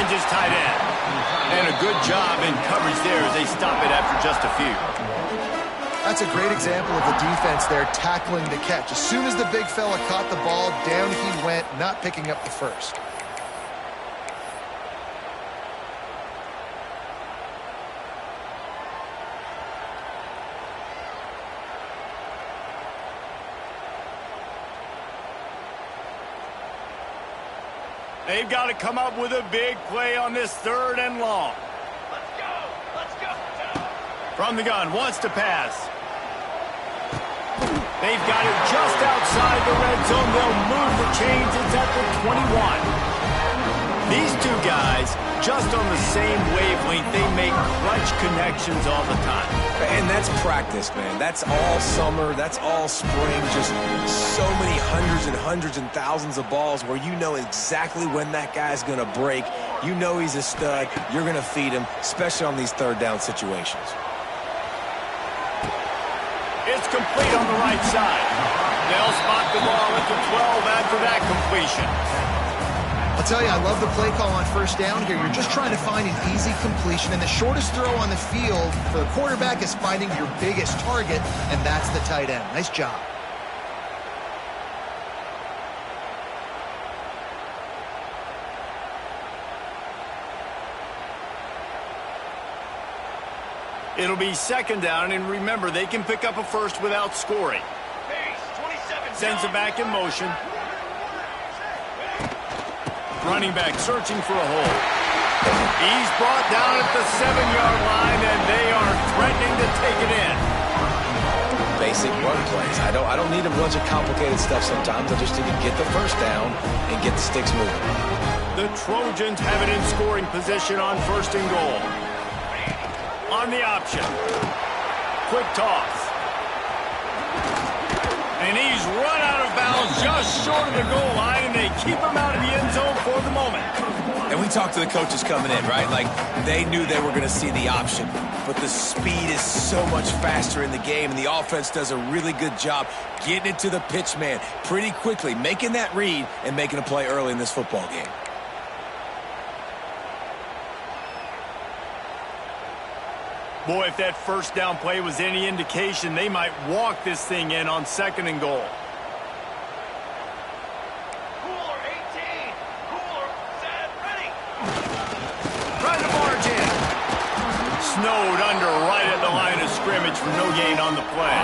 finds his tight end. And a good job in coverage there as they stop it after just a few. That's a great example of the defense there tackling the catch. As soon as the big fella caught the ball, down he went, not picking up the first. They've got to come up with a big play on this 3rd and long. Let's go! Let's go! From the gun, wants to pass. They've got it just outside the red zone. They'll move the chains. It's at the 21. These two guys, just on the same wavelength, they make clutch connections all the time. And that's practice, man. That's all summer. That's all spring. Just so many hundreds and thousands of balls where you know exactly when that guy's going to break. You know he's a stud. You're going to feed him, especially on these 3rd down situations. It's complete on the right side. They'll spot the ball at the 12 after that completion. I'll tell you, I love the play call on 1st down here. You're just trying to find an easy completion, and the shortest throw on the field for the quarterback is finding your biggest target, and that's the tight end. Nice job. It'll be 2nd down, and remember, they can pick up a first without scoring. Pace, 27. Sends it back in motion. Running back searching for a hole. He's brought down at the 7-yard line, and they are threatening to take it in. Basic run plays. I don't need a bunch of complicated stuff sometimes. I just need to get the 1st down and get the sticks moving. The Trojans have it in scoring position on 1st and goal. On the option. Quick toss. And he's run out of bounds just short of the goal line, and they keep him out of the end zone for the moment. And we talked to the coaches coming in, right? Like, they knew they were going to see the option. But the speed is so much faster in the game, and the offense does a really good job getting it to the pitch man pretty quickly, making that read and making a play early in this football game. Boy, if that 1st down play was any indication, they might walk this thing in on 2nd and goal. Cooler, 18. Cooler, set, ready. Trying to barge in. Snowed under right at the line of scrimmage for no gain on the play.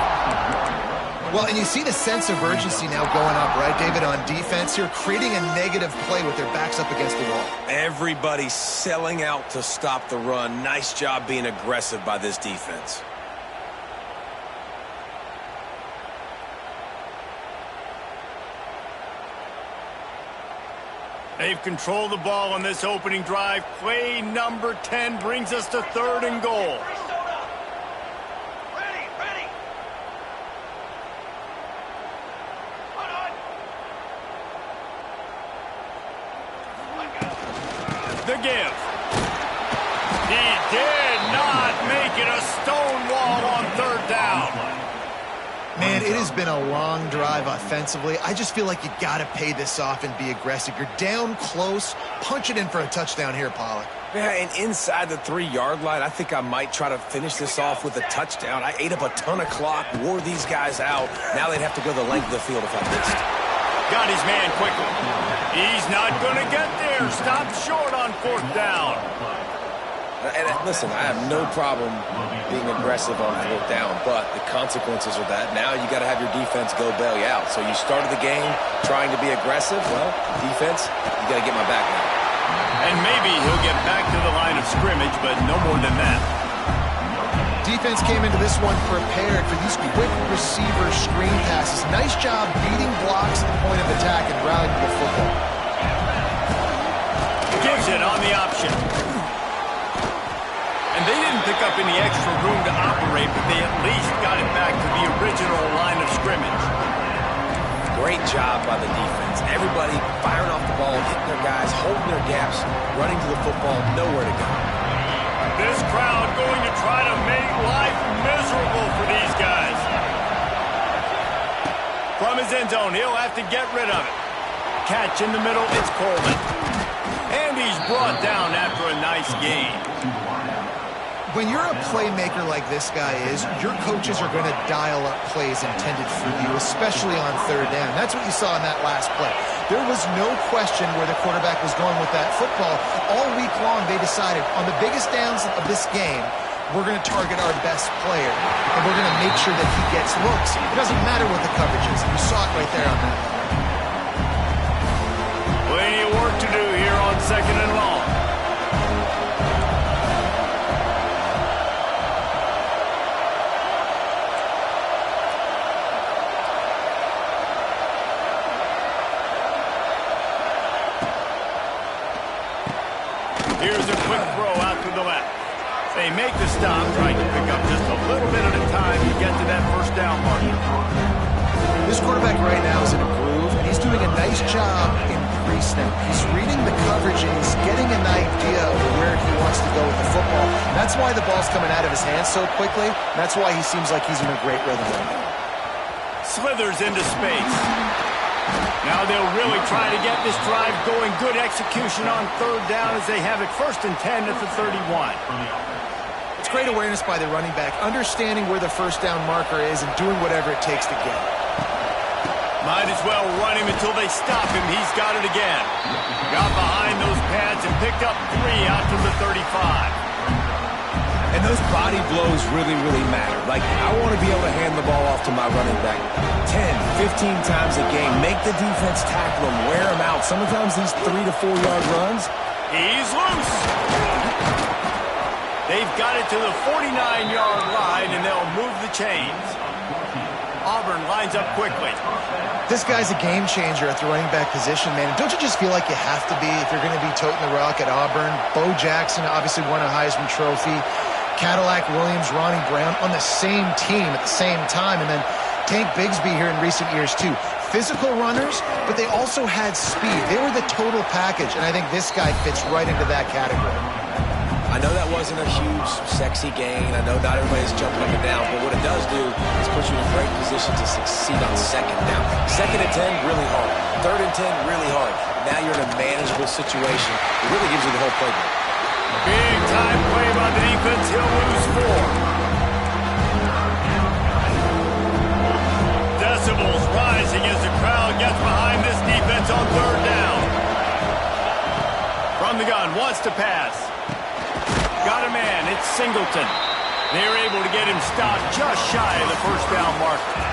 Well, and you see the sense of urgency now going up, right, David, on defense here, creating a negative play with their backs up against the wall. Everybody selling out to stop the run. Nice job being aggressive by this defense. They've controlled the ball on this opening drive. Play number 10 brings us to 3rd and goal. The give. He did not make it a stone wall on 3rd down. Man, it has been a long drive offensively. I just feel like you got to pay this off and be aggressive. You're down close. Punch it in for a touchdown here, Pollack. Yeah, and inside the 3-yard line, I think I might try to finish this off with a touchdown. I ate up a ton of clock, wore these guys out. Now they'd have to go the length of the field if I missed. Got his man quickly. He's not going to get there. Stopped short on 4th down. And listen, I have no problem being aggressive on 4th down, but the consequences of that, now you got to have your defense go bail you out. So you started the game trying to be aggressive. Well, defense, you got to get my back now. And maybe he'll get back to the line of scrimmage, but no more than that. Defense came into this one prepared for these quick receiver screen passes. Nice job beating blocks at the point of attack and rallying to the football. Gives it on the option. And they didn't pick up any extra room to operate, but they at least got it back to the original line of scrimmage. Great job by the defense. Everybody firing off the ball, hitting their guys, holding their gaps, running to the football, nowhere to go. This crowd going to try to make life miserable for these guys. From his end zone, he'll have to get rid of it. Catch in the middle, it's Coleman. And he's brought down after a nice game. When you're a playmaker like this guy is, your coaches are going to dial up plays intended for you, especially on third down. That's what you saw in that last play. There was no question where the quarterback was going with that football. All week long, they decided on the biggest downs of this game, we're going to target our best player, and we're going to make sure that he gets looks. It doesn't matter what the coverage is. You saw it right there on that. Plenty of work to do here on 2nd and long. Here's a quick throw out to the left. They make the stop, trying to pick up just a little bit at a time to get to that first down mark. This quarterback right now is in a groove, and he's doing a nice job in pre-snap. He's reading the coverage, and he's getting an idea of where he wants to go with the football. That's why the ball's coming out of his hands so quickly. That's why he seems like he's in a great rhythm right now. Slithers into space. Now they'll really try to get this drive going. Good execution on third down as they have it 1st and 10 at the 31. It's great awareness by the running back, understanding where the first down marker is and doing whatever it takes to get it. Might as well run him until they stop him. He's got it again. Got behind those pads and picked up 3 out to the 35. And those body blows really, really matter. Like, I want to be able to hand the ball off to my running back 10, 15 times a game. Make the defense tackle him, wear him out. Sometimes these 3 to 4 yard runs. He's loose. They've got it to the 49-yard line, and they'll move the chains. Auburn lines up quickly. This guy's a game changer at the running back position, man. Don't you just feel like you have to be if you're going to be toting the rock at Auburn? Bo Jackson obviously won a Heisman Trophy. Cadillac Williams, Ronnie Brown on the same team at the same time. And then Tank Bigsby here in recent years, too. Physical runners, but they also had speed. They were the total package, and I think this guy fits right into that category. I know that wasn't a huge, sexy gain. I know not everybody's jumping up and down, but what it does do is put you in a great position to succeed on 2nd down. 2nd and 10, really hard. 3rd and 10, really hard. Now you're in a manageable situation. It really gives you the whole playbook. Big time play by the defense. He'll lose 4. Decibels rising as the crowd gets behind this defense on 3rd down. From the gun, wants to pass. Got a man, it's Singleton. They're able to get him stopped just shy of the first down marker.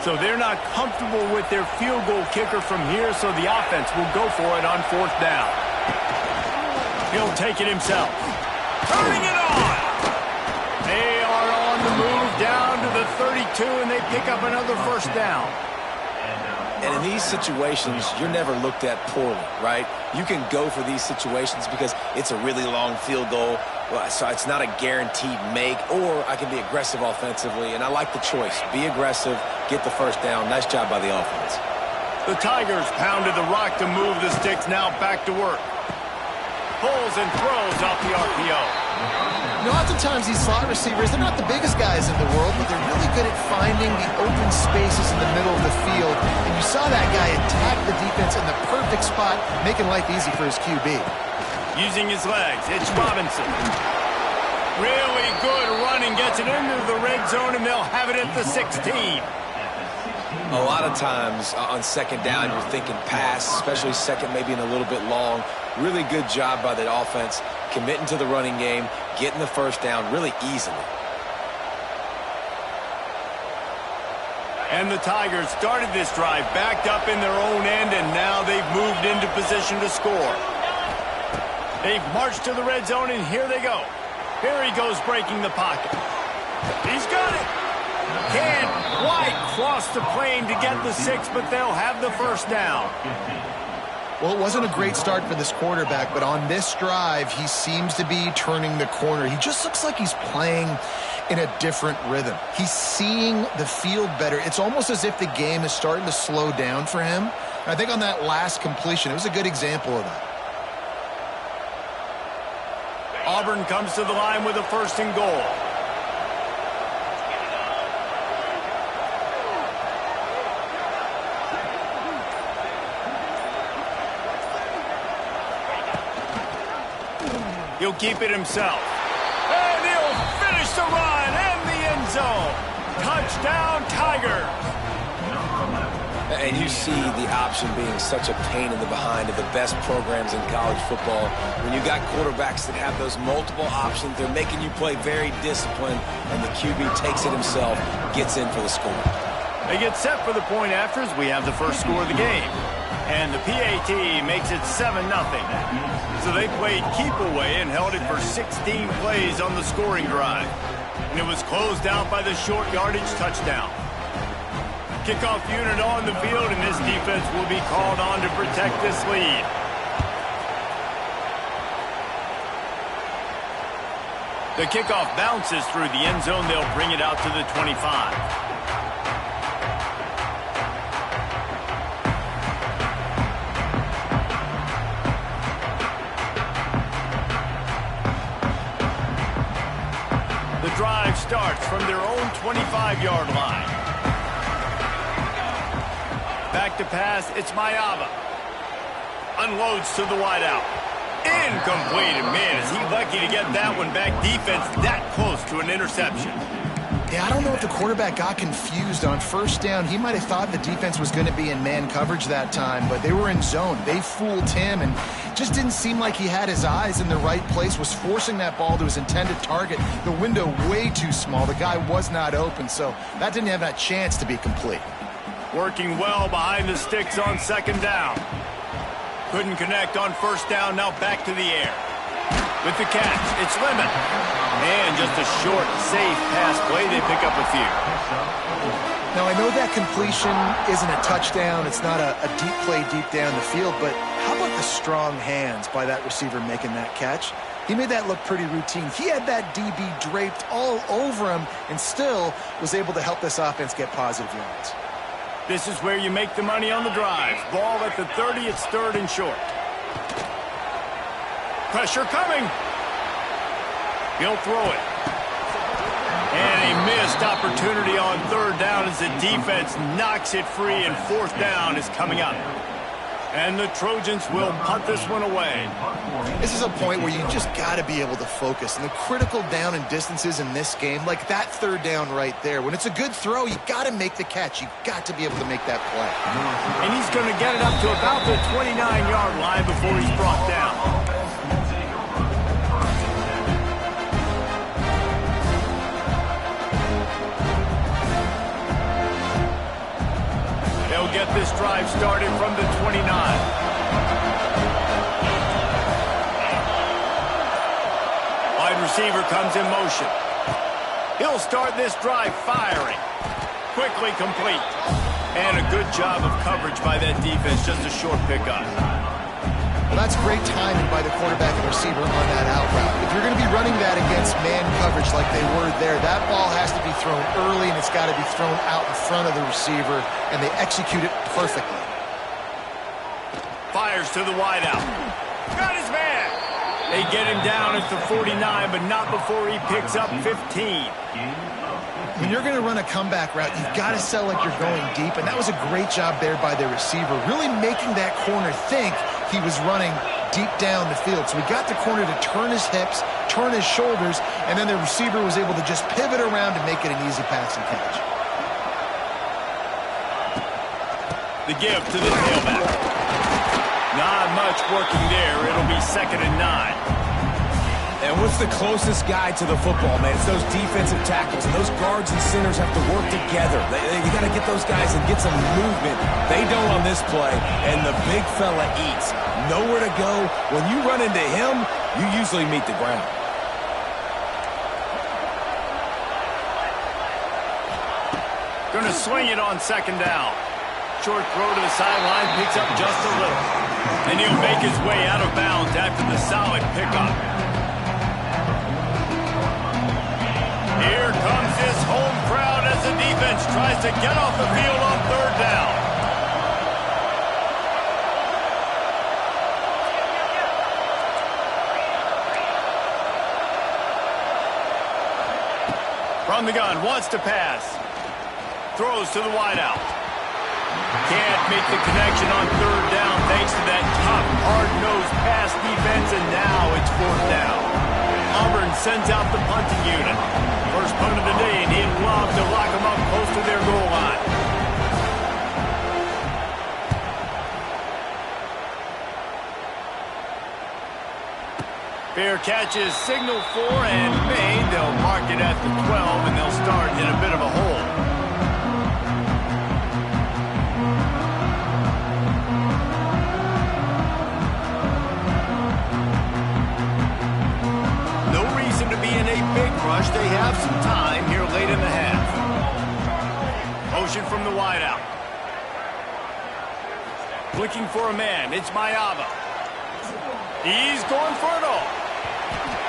So they're not comfortable with their field goal kicker from here, so the offense will go for it on 4th down. He'll take it himself. Turning it on! They are on the move down to the 32, and they pick up another first down. And in these situations, you're never looked at poorly, right? You can go for these situations because it's a really long field goal, so it's not a guaranteed make, or I can be aggressive offensively, and I like the choice. Be aggressive, get the first down. Nice job by the offense. The Tigers pounded the rock to move the sticks, now back to work. Pulls and throws off the RPO. You know, oftentimes these slot receivers, they're not the biggest guys in the world, but they're really good at finding the open spaces in the middle of the field. And you saw that guy attack the defense in the perfect spot, making life easy for his QB. Using his legs, it's Robinson. Really good running, gets it into the red zone, and they'll have it at the 16. A lot of times on 2nd down, you're thinking pass, especially 2nd, maybe in a little bit long. Really good job by the offense, committing to the running game, getting the first down really easily. And the Tigers started this drive backed up in their own end, and now they've moved into position to score. They've marched to the red zone, and here they go. Here he goes, breaking the pocket. He's got it. Can't quite cross the plane to get the 6, but they'll have the first down. Well, it wasn't a great start for this quarterback, but on this drive, he seems to be turning the corner. He just looks like he's playing in a different rhythm. He's seeing the field better. It's almost as if the game is starting to slow down for him. And I think on that last completion, it was a good example of that. Auburn comes to the line with a 1st and goal. He'll keep it himself. And he'll finish the run and the end zone. Touchdown, Tigers. And you see the option being such a pain in the behind of the best programs in college football. When you got quarterbacks that have those multiple options, they're making you play very disciplined, and the QB takes it himself, gets in for the score. They get set for the point afters. We have the first score of the game. And the PAT makes it 7-0. So they played keep away and held it for 16 plays on the scoring drive. And it was closed out by the short yardage touchdown. Kickoff unit on the field, and this defense will be called on to protect this lead. The kickoff bounces through the end zone. They'll bring it out to the 25. The drive starts from their own 25-yard line. Back to pass, it's Mayava. Unloads to the wideout. Incomplete, and man, is he lucky to get that one back. Defense that close to an interception. Yeah, I don't know if the quarterback got confused on 1st down. He might have thought the defense was going to be in man coverage that time, but they were in zone. They fooled him, and just didn't seem like he had his eyes in the right place, was forcing that ball to his intended target. The window way too small. The guy was not open, so that didn't have that chance to be complete. Working well behind the sticks on 2nd down. Couldn't connect on 1st down, now back to the air. With the catch, it's Lemon. And just a short, safe pass play, they pick up a few. Now, I know that completion isn't a touchdown. It's not a deep play deep down the field, but how about the strong hands by that receiver making that catch? He made that look pretty routine. He had that DB draped all over him and still was able to help this offense get positive yards. This is where you make the money on the drive. Ball at the 30, it's 3rd and short. Pressure coming. He'll throw it. And a missed opportunity on 3rd down as the defense knocks it free, and 4th down is coming up. And the Trojans will punt this one away. This is a point where you just got to be able to focus. And the critical down and distances in this game, like that 3rd down right there, when it's a good throw, you got to make the catch. You got to be able to make that play. And he's going to get it up to about the 29-yard line before he's brought down. They'll get this drive started from the 29. Wide receiver comes in motion. He'll start this drive firing. Quickly complete. And a good job of coverage by that defense, just a short pickup. Well, that's great timing by the quarterback and receiver on that out route. If you're going to be running that against man coverage like they were there, that ball has to be thrown early, and it's got to be thrown out in front of the receiver, and they execute it perfectly. Fires to the wideout. Got his man. They get him down at the 49, but not before he picks up 15. When you're going to run a comeback route, you've got to sell like you're going deep, and that was a great job there by the receiver, really making that corner think he was running deep down the field. So we got the corner to turn his hips, turn his shoulders, and then the receiver was able to just pivot around and make it an easy pass and catch. The give to the tailback. Not much working there. It'll be 2nd and 9. And what's the closest guy to the football, man? It's those defensive tackles, and those guards and centers have to work together. You got to get those guys and get some movement. They don't on this play, and the big fella eats. Nowhere to go. When you run into him, you usually meet the ground. Going to swing it on 2nd down. Short throw to the sideline, picks up just a little. And he'll make his way out of bounds after the solid pickup. Here comes this home crowd as the defense tries to get off the field on third down. From the gun, wants to pass. Throws to the wideout. Can't make the connection on third down thanks to that tough, hard-nosed pass defense, and now it's fourth down. Auburn sends out the punting unit. First punt of the day, and he'd love to lock them up close to their goal line. Fair catch is signaled for and made. They'll mark it at the 12, and they'll start in a bit of a hole. No reason to be in a big rush. They have some time here late in the half. Motion from the wideout. Looking for a man. It's Mayava. He's going for it all.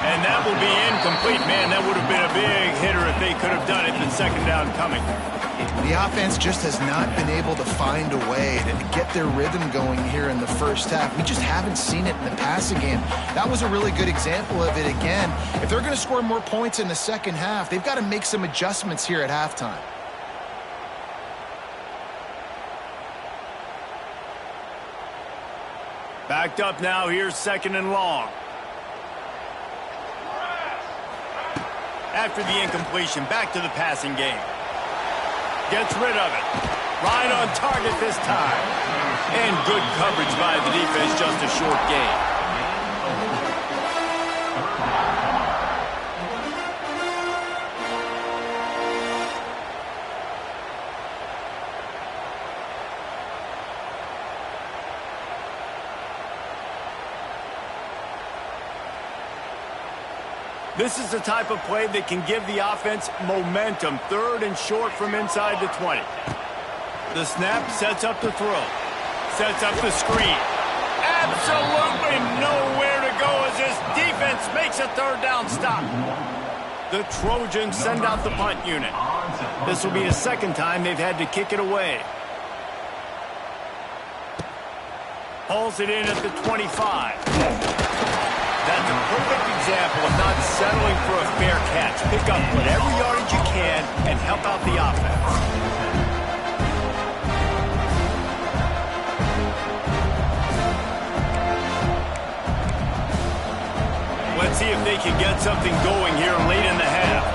And that will be incomplete. Man, that would have been a big hitter if they could have done it. The second down coming. The offense just has not been able to find a way to get their rhythm going here in the first half. We just haven't seen it in the passing game. That was a really good example of it again. If they're going to score more points in the second half, they've got to make some adjustments here at halftime. Backed up now. Here's second and long. After the incompletion, back to the passing game. Gets rid of it. Right on target this time. And good coverage by the defense, just a short gain. This is the type of play that can give the offense momentum. Third and short from inside the 20. The snap sets up the throw. Sets up the screen. Absolutely nowhere to go as this defense makes a third down stop. The Trojans send out the punt unit. This will be the second time they've had to kick it away. Hauls it in at the 25. That's a perfect example of not settling for a fair catch. Pick up whatever yardage you can and help out the offense. Let's see if they can get something going here late in the half.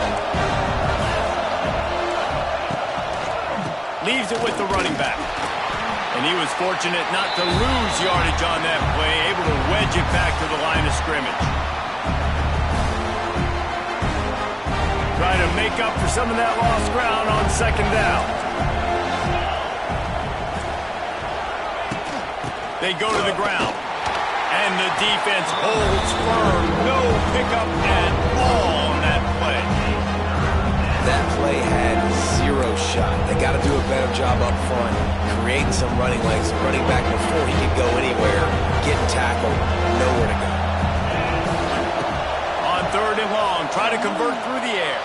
Leaves it with the running back. And he was fortunate not to lose yardage on that play, able to wedge it back to the line of scrimmage. Try to make up for some of that lost ground on second down. They go to the ground. And the defense holds firm. No pickup at all on that play. That play had zero shot. They got to do a better job up front, creating some running lanes. Running back before he can go anywhere, getting tackled, nowhere to go. On third and long, try to convert through the air.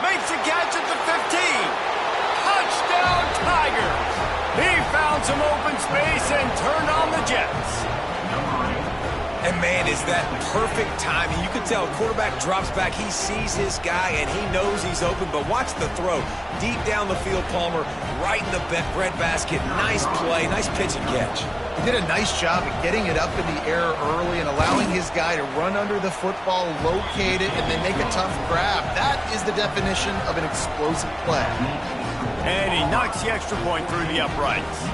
Makes a catch at the 15. Touchdown, Tigers. He found some open space and turned on the Jets. And, man, is that perfect timing. You can tell quarterback drops back. He sees his guy, and he knows he's open. But watch the throw. Deep down the field, Palmer, right in the bread basket. Nice play, nice pitch and catch. He did a nice job of getting it up in the air early and allowing his guy to run under the football, locate it, and then make a tough grab. That is the definition of an explosive play. And he knocks the extra point through the uprights.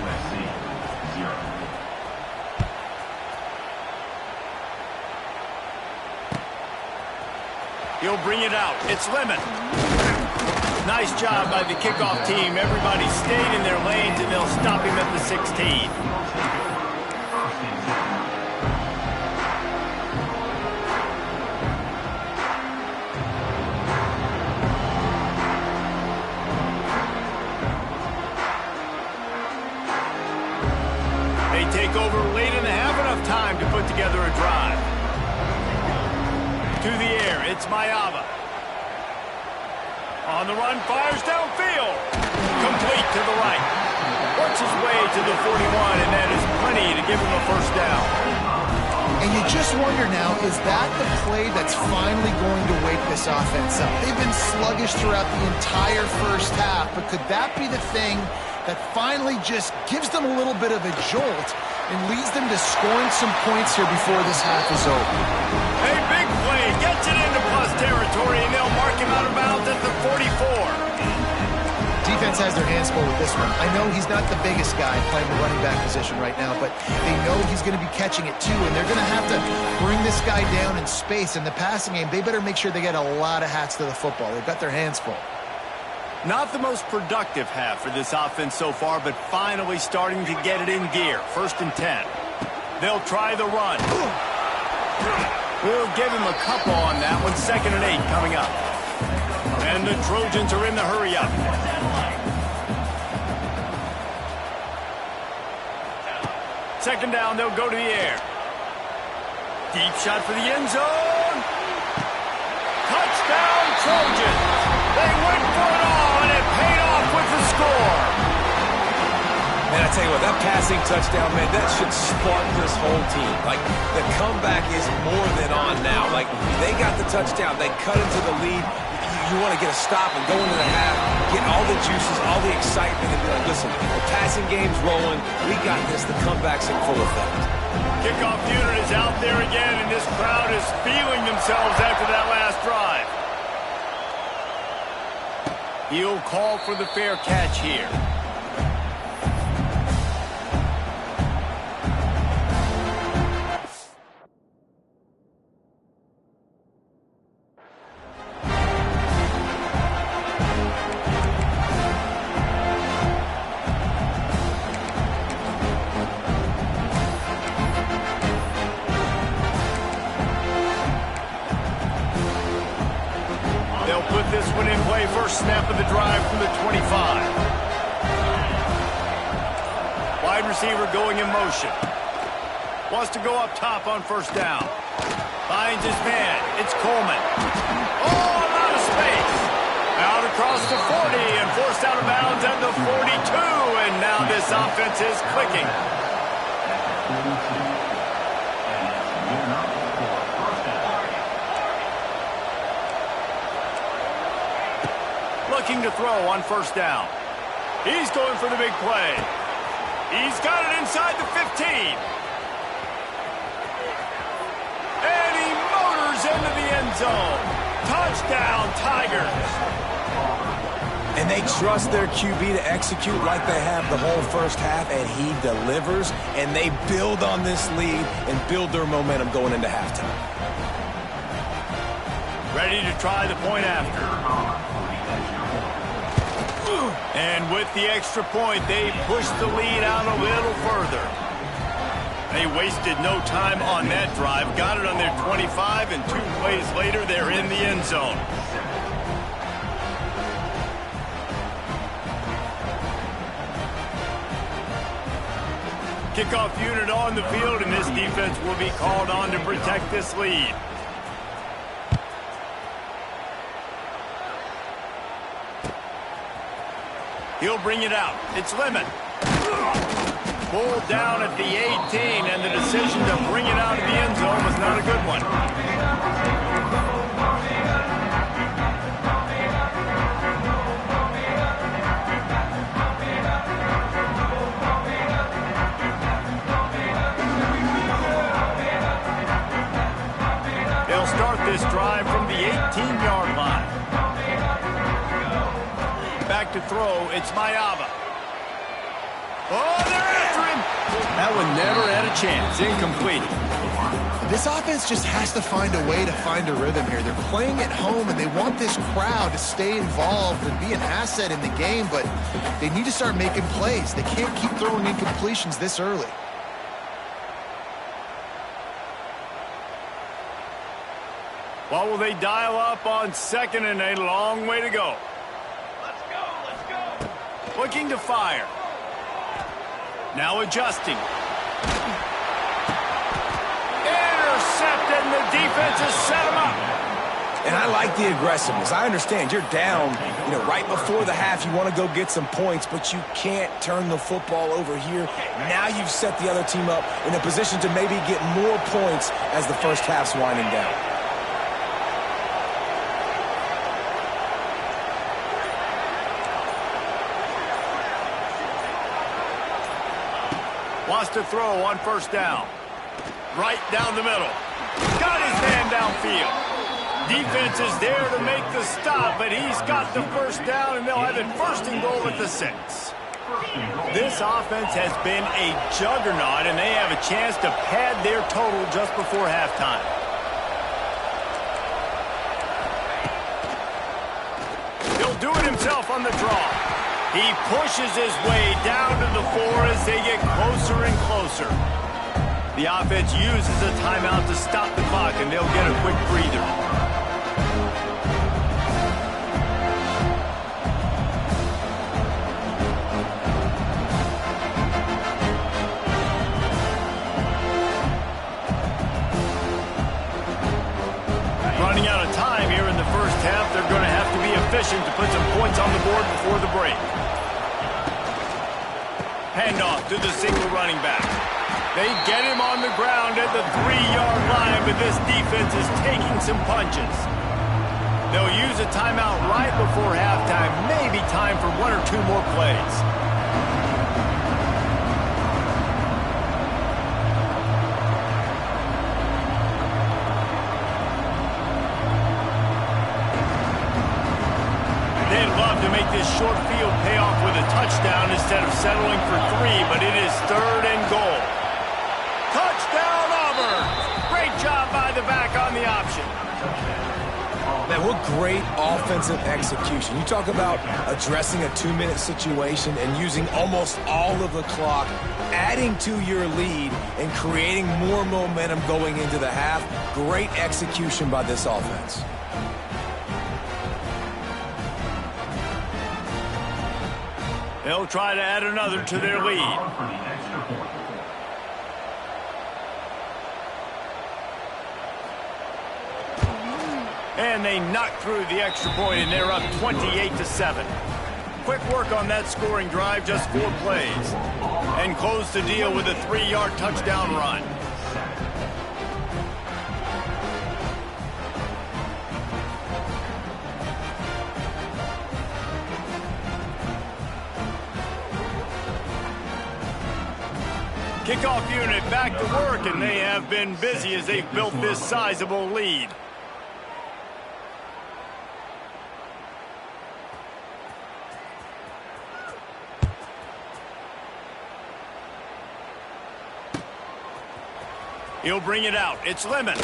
He'll bring it out. It's Lemon. Nice job by the kickoff team. Everybody stayed in their lanes, and they'll stop him at the 16. They take over late in the half, enough time to put together a drive. To the air, it's it's Mayava. On the run, fires downfield. Complete to the right. Works his way to the 41, and that is plenty to give him a first down. And you just wonder now, is that the play that's finally going to wake this offense up? They've been sluggish throughout the entire first half, but could that be the thing that finally just gives them a little bit of a jolt and leads them to scoring some points here before this half is over? A big play, gets it into plus territory, and they'll mark him out of bounds at the 44. Defense has their hands full with this one. I know he's not the biggest guy playing the running back position right now, but they know he's going to be catching it too, and they're going to have to bring this guy down in space. In the passing game, they better make sure they get a lot of hats to the football. They've got their hands full. Not the most productive half for this offense so far, but finally starting to get it in gear. 1st and 10. They'll try the run. We'll give him a couple on that one. 2nd and 8 coming up. And the Trojans are in the hurry-up. Second down, they'll go to the air. Deep shot for the end zone. Touchdown, Trojans. They went for it all, and it paid off with the score. Man, I tell you what, that passing touchdown, man, that should spark this whole team. Like, the comeback is more than on now. Like, they got the touchdown. They cut into the lead. You want to get a stop and go into the half, get all the juices, all the excitement, and be like, listen, the passing game's rolling. We got this. The comeback's in full effect. Kickoff unit is out there again, and this crowd is feeling themselves after that last drive. He'll call for the fair catch here. They'll put this one in play. First snap of the drive from the 25. Wide receiver going in motion. Wants to go up top on 1st down. Finds his man. It's Coleman. Oh, out of space. Out across the 40 and forced out of bounds at the 42. And now this offense is clicking. Looking to throw on 1st down. He's going for the big play. He's got it inside the 15. And he motors into the end zone. Touchdown, Tigers. And they trust their QB to execute like they have the whole first half, and he delivers, and they build on this lead and build their momentum going into halftime. Ready to try the point after. And with the extra point, they pushed the lead out a little further. They wasted no time on that drive. Got it on their 25, and 2 plays later, they're in the end zone. Kickoff unit on the field, and this defense will be called on to protect this lead. He'll bring it out. It's Lemon. Pulled down at the 18, and the decision to bring it out of the end zone was not a good one. They'll start this drive from the 18-yard line. Back to throw, it's Mayava. Oh, they're after him! That one never had a chance. Incomplete. This offense just has to find a way to find a rhythm here. They're playing at home, and they want this crowd to stay involved and be an asset in the game, but they need to start making plays. They can't keep throwing incompletions this early. What will they dial up on 2nd and a long way to go? Let's go! Looking to fire. Now adjusting. Intercepted, and the defense has set him up. And I like the aggressiveness. I understand you're down, right before the half. You want to go get some points, but you can't turn the football over here. Now you've set the other team up in a position to maybe get more points as the first half's winding down. Wants to throw on first down. Right down the middle. Got his man downfield. Defense is there to make the stop, but he's got the first down, and they'll have it first and goal at the 6. This offense has been a juggernaut, and they have a chance to pad their total just before halftime. He'll do it himself on the draw. He pushes his way down to the 4 as they get closer and closer. The offense uses a timeout to stop the clock, and they'll get a quick breather. Running out of time here in the first half, they're going to have to be efficient to put some points on the board before the break. Handoff to the single running back. They get him on the ground at the 3-yard line, but this defense is taking some punches. They'll use a timeout right before halftime, maybe time for 1 or 2 more plays. They'd love to make this short field pay off with a touchdown instead of settling for 3, but it is 3rd and goal. Touchdown, Auburn! Great job by the back on the option. Man, what great offensive execution. You talk about addressing a 2-minute situation and using almost all of the clock, adding to your lead, and creating more momentum going into the half. Great execution by this offense. They'll try to add another to their lead. And they knock through the extra point, and they're up 28-7. Quick work on that scoring drive, just 4 plays. And close the deal with a 3-yard touchdown run. Kickoff unit back to work, and they have been busy as they've built this sizable lead. He'll bring it out. It's Lemon.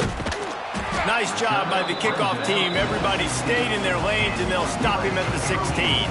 Nice job by the kickoff team. Everybody stayed in their lanes, and they'll stop him at the 16.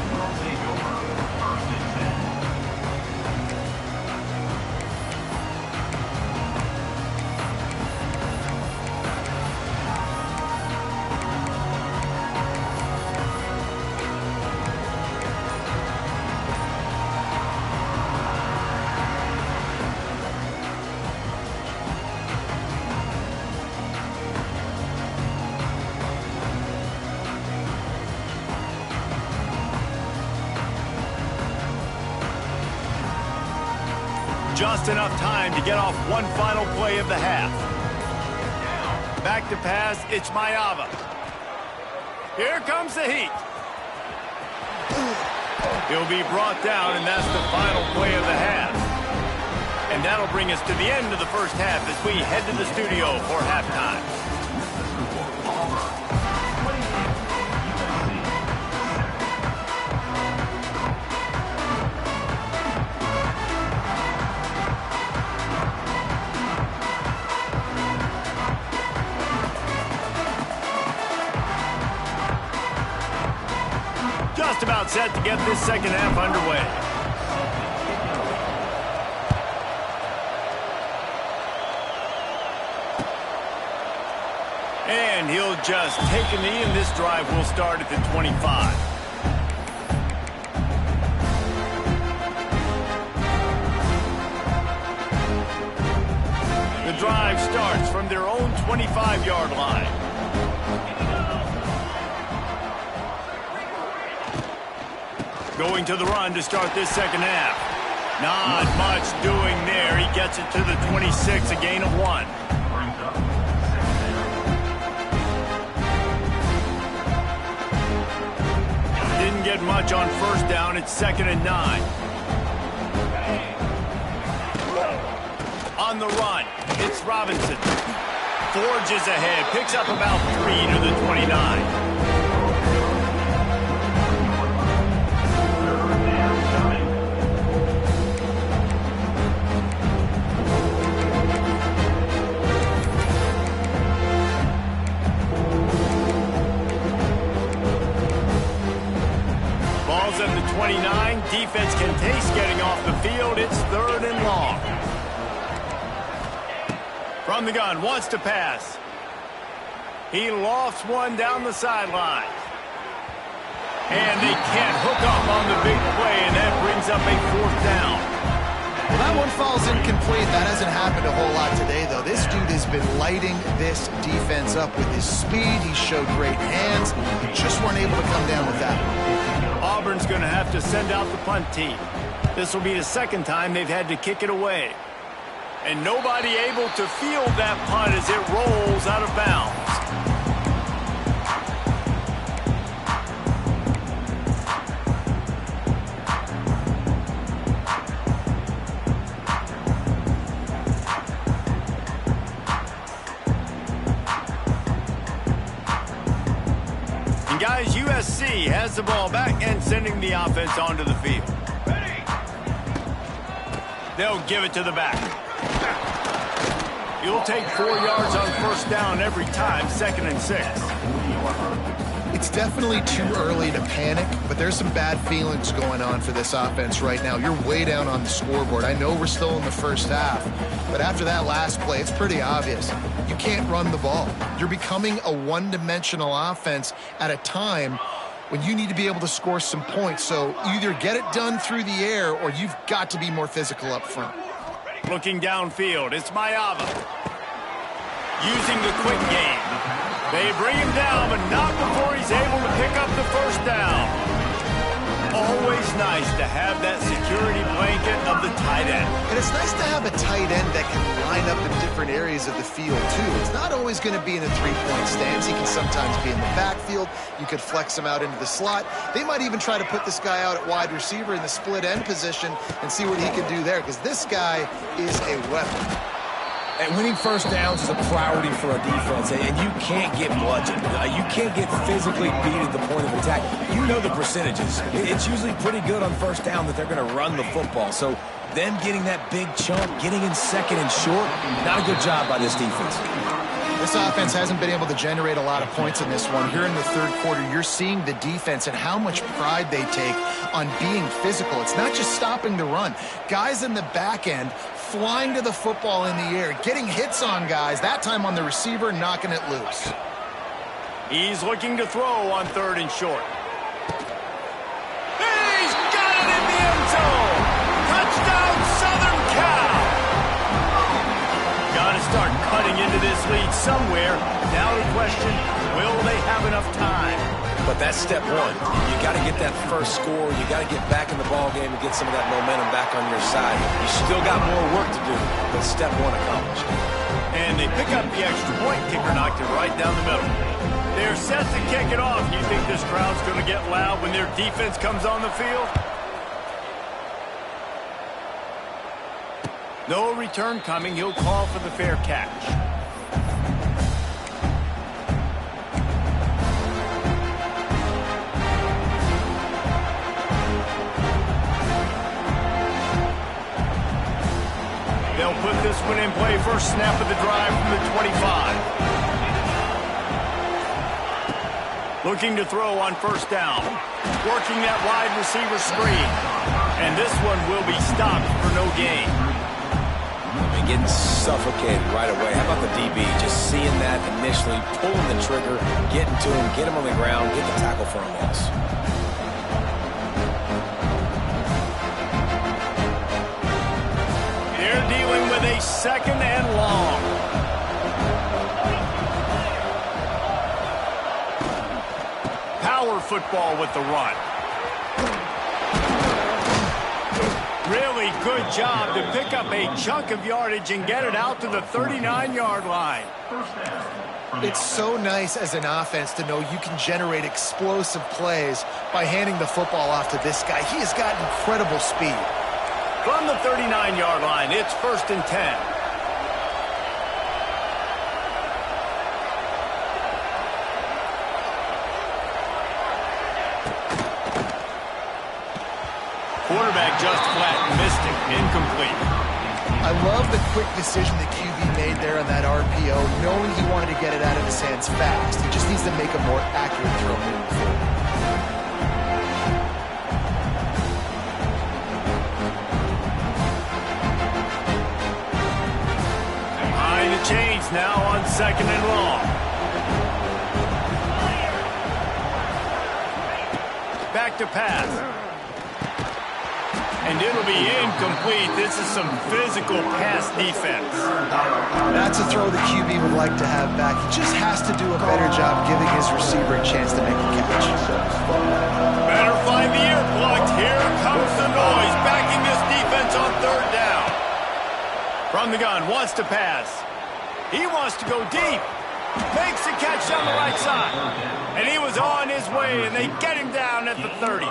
Just enough time to get off one final play of the half. Back to pass, it's Mayava. Here comes the heat. He'll be brought down, and that's the final play of the half. And that'll bring us to the end of the first half as we head to the studio for halftime. Just about set to get this second half underway. And he'll just take a knee, and this drive will start at the 25. The drive starts from their own 25-yard line. Going to the run to start this second half. Not much doing there. He gets it to the 26, a gain of 1. Didn't get much on first down. It's 2nd and 9. On the run, it's Robinson. Forges ahead, picks up about 3 to the 29. Ball's at the 29. Defense can taste getting off the field. It's 3rd and long. From the gun, wants to pass. He lofts one down the sideline. And they can't hook up on the big play, and that brings up a 4th down. Well, that one falls incomplete. That hasn't happened a whole lot today, though. This dude has been lighting this defense up with his speed. He showed great hands. Just weren't able to come down with that one. Auburn's going to have to send out the punt team. This will be the 2nd time they've had to kick it away. And nobody able to field that punt as it rolls out of bounds. And guys, USC has the ball back and sending the offense onto the field. They'll give it to the back. You'll take 4 yards on first down every time, 2nd and 6. It's definitely too early to panic, but there's some bad feelings going on for this offense right now. You're way down on the scoreboard. I know we're still in the first half, but after that last play, it's pretty obvious. You can't run the ball. You're becoming a one-dimensional offense at a time when you need to be able to score some points. So either get it done through the air or you've got to be more physical up front. Looking downfield, it's Mayava. Using the quick game. They bring him down, but not before he's able to pick up the first down. Always nice to have that security blanket of the tight end. And it's nice to have a tight end that can line up in different areas of the field, too. It's not always going to be in a three-point stance. He can sometimes be in the backfield. You could flex him out into the slot. They might even try to put this guy out at wide receiver in the split end position and see what he can do there, because this guy is a weapon. And winning first downs is a priority for a defense, and you can't get bludgeoned. You can't get physically beat at the point of attack. You know the percentages. It's usually pretty good on first down that they're going to run the football. So them getting that big chunk, getting in 2nd and short, not a good job by this defense. This offense hasn't been able to generate a lot of points in this one. Here in the 3rd quarter, you're seeing the defense and how much pride they take on being physical. It's not just stopping the run. Guys in the back end flying to the football in the air, getting hits on guys, that time on the receiver, knocking it loose. He's looking to throw on 3rd and short. He's got it in the end zone! Touchdown, Southern Cal! Got to start cutting into this lead somewhere. Now the question, will they have enough time? But that's step 1. You got to get that first score. You got to get back in the ball game and get some of that momentum back on your side. You still got more work to do, but step 1 accomplished. And they pick up the extra point. Kicker knocked it right down the middle. They're set to kick it off. You think this crowd's going to get loud when their defense comes on the field? No return coming. He'll call for the fair catch. They'll put this one in play. First snap of the drive from the 25. Looking to throw on first down. Working that wide receiver screen. And this one will be stopped for no gain. And getting suffocated right away. How about the DB? Just seeing that initially, pulling the trigger, getting to him, get him on the ground, get the tackle for a loss. They're dealing with a 2nd and long. Power football with the run. Really good job to pick up a chunk of yardage and get it out to the 39-yard line. It's so nice as an offense to know you can generate explosive plays by handing the football off to this guy. He has got incredible speed. From the 39-yard line, it's 1st and 10. Quarterback just flat missed it. Incomplete. I love the quick decision the QB made there on that RPO, knowing he wanted to get it out of his hands fast. He just needs to make a more accurate throw moving forward. Behind the chains now on 2nd and long. Back to pass. And it'll be incomplete. This is some physical pass defense. That's a throw the QB would like to have back. He just has to do a better job giving his receiver a chance to make a catch. Better find the earplugs. Here comes the noise. Backing this defense on 3rd down. From the gun, wants to pass. He wants to go deep. Makes the catch down the right side. And he was on his way, and they get him down at the 30.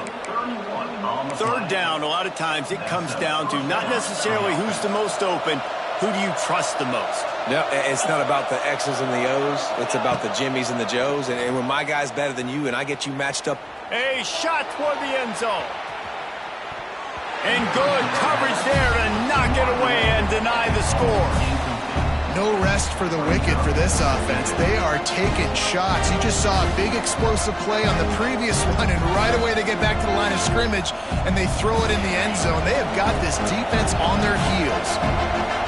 3rd down, a lot of times it comes down to not necessarily who's the most open, who do you trust the most? No, it's not about the X's and the O's. It's about the Jimmys and the Joes. And when my guy's better than you and I get you matched up. A shot toward the end zone. And good coverage there to knock it away and deny the score. No rest for the wicked for this offense. They are taking shots. You just saw a big explosive play on the previous one, and right away they get back to the line of scrimmage, and they throw it in the end zone. They have got this defense on their heels.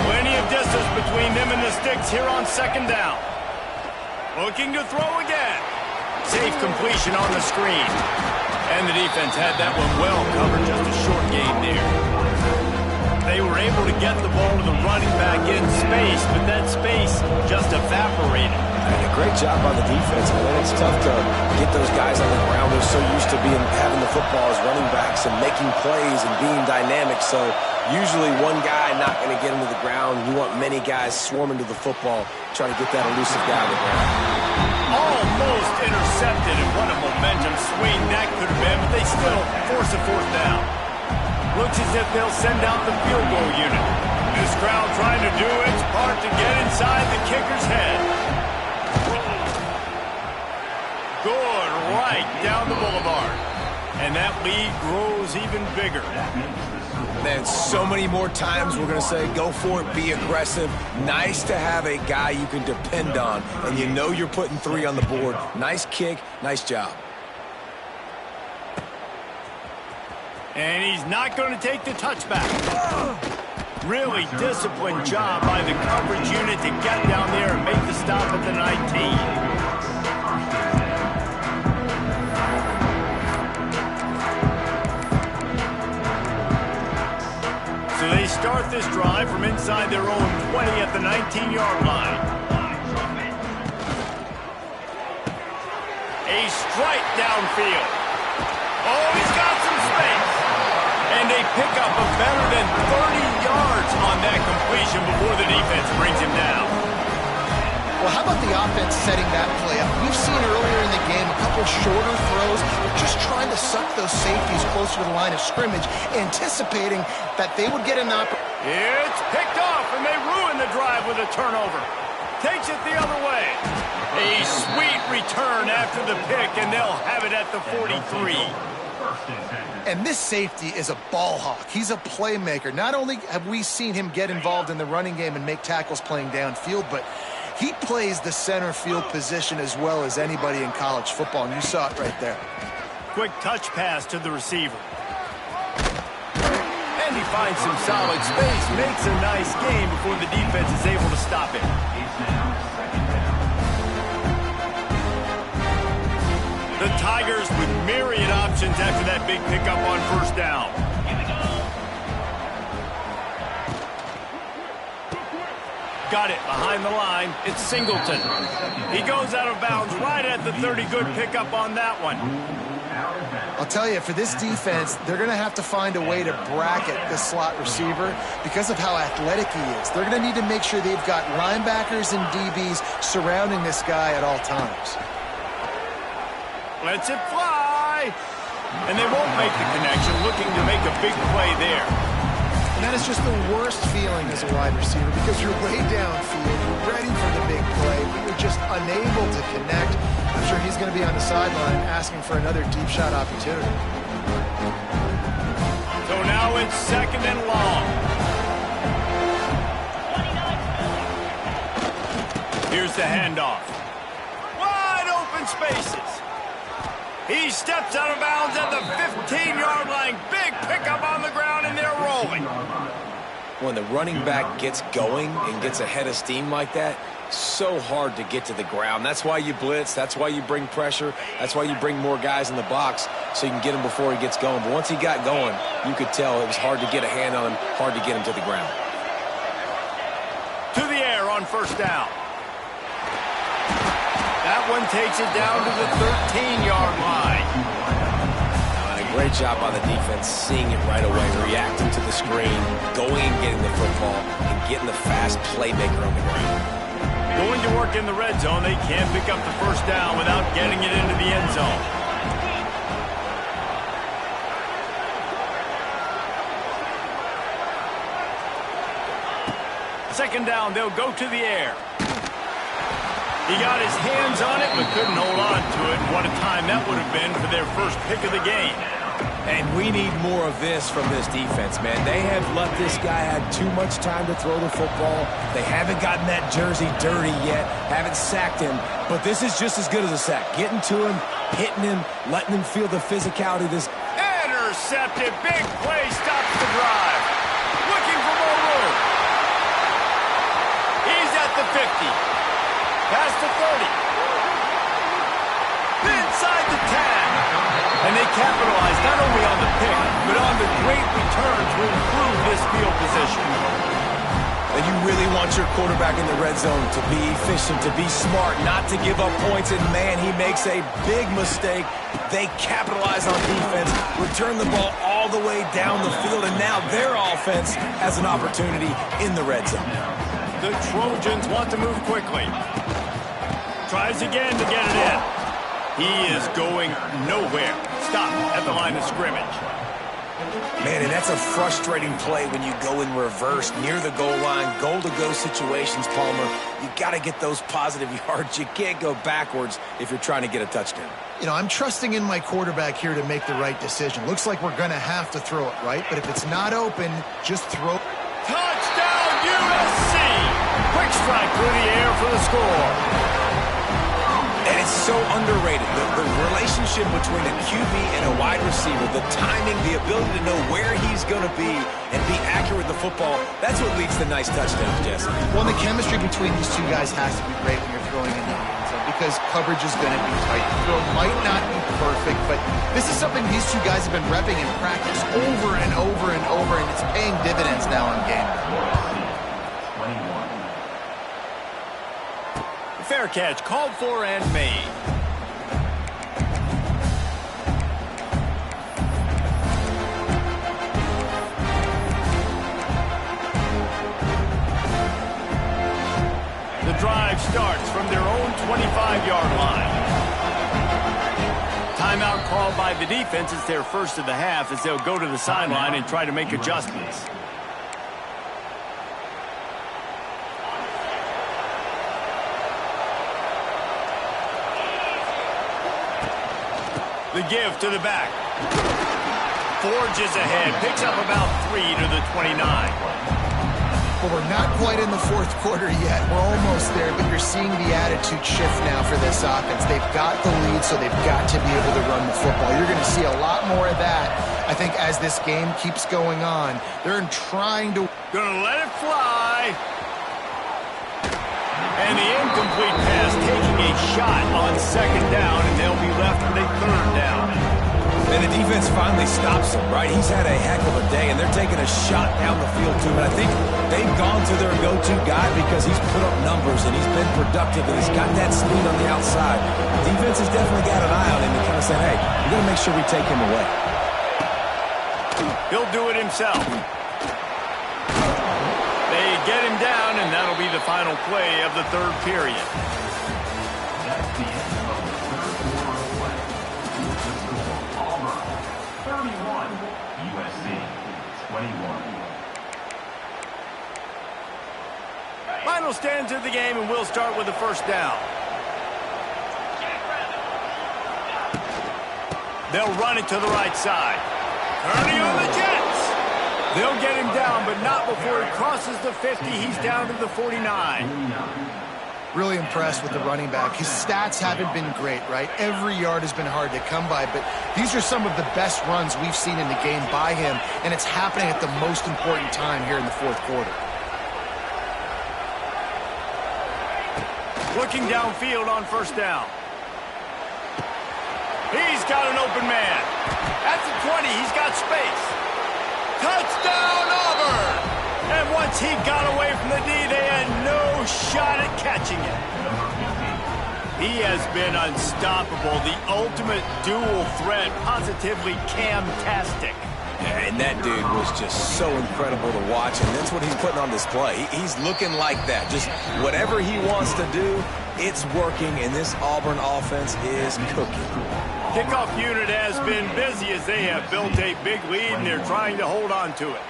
Plenty of distance between them and the sticks here on 2nd down. Looking to throw again. Safe completion on the screen. And the defense had that one well covered. Just a short gain there. They were able to get the ball to the running back in space, but that space just evaporated. A great job by the defense. I mean, it's tough to get those guys on the ground. They're so used to having the football as running backs and making plays and being dynamic. So usually one guy not going to get him to the ground. You want many guys swarming to the football, trying to get that elusive guy on the ground. Almost intercepted, and what a momentum swing that could have been, but they still force a 4th down. Looks as if they'll send out the field goal unit. This crowd trying to do its part to get inside the kicker's head. Good, right down the boulevard. And that lead grows even bigger. Man, so many more times we're going to say, go for it, be aggressive. Nice to have a guy you can depend on, and you know you're putting 3 on the board. Nice kick, nice job. And he's not going to take the touchback. Really disciplined job by the coverage unit to get down there and make the stop at the 19. So they start this drive from inside their own 20 at the 19-yard line. A strike downfield. Oh, he's got some space. And they pick up a better than 30 yards on that completion before the defense brings him down. Well, how about the offense setting that play up? We've seen earlier in the game a couple shorter throws. They're just trying to suck those safeties closer to the line of scrimmage, anticipating that they would get an opportunity. It's picked off, and they ruin the drive with a turnover. Takes it the other way. A sweet return after the pick, and they'll have it at the 43. And this safety is a ball hawk. He's a playmaker. Not only have we seen him get involved in the running game and make tackles playing downfield, but he plays the center field position as well as anybody in college football, and you saw it right there. Quick touch pass to the receiver. And he finds some solid space, makes a nice game before the defense is able to stop it. The Tigers with myriad options after that big pickup on 1st down. Got it behind the line. It's Singleton. He goes out of bounds right at the 30. Good pickup on that one. I'll tell you, for this defense, they're going to have to find a way to bracket this slot receiver because of how athletic he is. They're going to need to make sure they've got linebackers and DBs surrounding this guy at all times. Lets it fly. And they won't make the connection, looking to make a big play there. And that is just the worst feeling as a wide receiver because you're way downfield, you're ready for the big play, but you're just unable to connect. I'm sure he's going to be on the sideline asking for another deep shot opportunity. So now it's 2nd and long. Here's the handoff. Wide open spaces. He steps out of bounds at the 15-yard line. Big pickup on the ground, and they're rolling. When the running back gets going and gets ahead of steam like that, so hard to get to the ground. That's why you blitz. That's why you bring pressure. That's why you bring more guys in the box so you can get him before he gets going. But once he got going, you could tell it was hard to get a hand on him, hard to get him to the ground. To the air on 1st down. That one takes it down to the 13-yard line. A great job by the defense, seeing it right away, reacting to the screen, going and getting the football, and getting the fast playmaker on the ground. Going to work in the red zone, they can't pick up the 1st down without getting it into the end zone. Second down, they'll go to the air. He got his hands on it, but couldn't hold on to it. What a time that would have been for their first pick of the game. And we need more of this from this defense, man. They have let this guy have too much time to throw the football. They haven't gotten that jersey dirty yet, haven't sacked him. But this is just as good as a sack. Getting to him, hitting him, letting him feel the physicality of this. Intercepted. Big play stops the drive. Looking for more room. He's at the 50. Past the 30. Inside the 10. And they capitalize not only on the pick, but on the great return to improve this field position. And you really want your quarterback in the red zone to be efficient, to be smart, not to give up points. And, man, he makes a big mistake. They capitalize on defense, return the ball all the way down the field, and now their offense has an opportunity in the red zone. The Trojans want to move quickly. Tries again to get it in. He is going nowhere. Stop at the line of scrimmage. Man, and that's a frustrating play when you go in reverse near the goal line, goal-to-go situations, Palmer. You got to get those positive yards. You can't go backwards if you're trying to get a touchdown. You know, I'm trusting in my quarterback here to make the right decision. Looks like we're going to have to throw it, right? But if it's not open, just throw. Touchdown, USC! Quick strike through the air for the score. And it's so underrated. The relationship between a QB and a wide receiver, the timing, the ability to know where he's going to be and be accurate with the football, that's what leads to nice touchdowns, Jesse. Well, the chemistry between these two guys has to be great when you're throwing in the end zone because coverage is going to be tight. The throw might not be perfect, but this is something these two guys have been repping in practice over and over and over, and it's paying dividends now in game. Fair catch, called for and made. The drive starts from their own 25-yard line. Timeout called by the defense. It's their first of the half as they'll go to the sideline and try to make adjustments. The give to the back. Forges ahead. Picks up about 3 to the 29. Well, we're not quite in the fourth quarter yet. We're almost there, but you're seeing the attitude shift now for this offense. They've got the lead, so they've got to be able to run the football. You're going to see a lot more of that, I think, as this game keeps going on. They're trying to... Gonna let it fly. And the incomplete pass taking a shot on second down, and they'll be left with a third down. And And the defense finally stops him, right? He's had a heck of a day, and they're taking a shot down the field to him. And I think they've gone to their go-to guy because he's put up numbers, and he's been productive, and he's got that speed on the outside. The defense has definitely got an eye on him and kind of saying, hey, we're going to make sure we take him away. He'll do it himself. They get him down, and that'll be the final play of the third period. That's the end of the third quarter of play. Auburn, 31. USC, 21. Final stands of the game, and we'll start with the first down. They'll run it to the right side. Turning on the Jets. They'll get him down, but not before he crosses the 50. He's down to the 49. Really impressed with the running back. His stats haven't been great, right? Every yard has been hard to come by, but these are some of the best runs we've seen in the game by him, and it's happening at the most important time here in the fourth quarter. Looking downfield on first down. He's got an open man. At the 20, he's got space. Touchdown, Auburn! And once he got away from the D, they had no shot at catching it. He has been unstoppable, the ultimate dual threat, positively Cam-tastic. Yeah, and that dude was just so incredible to watch, and that's what he's putting on display. He's looking like that. Just whatever he wants to do, it's working, and this Auburn offense is cooking. Kickoff unit has been busy as they have built a big lead, and they're trying to hold on to it.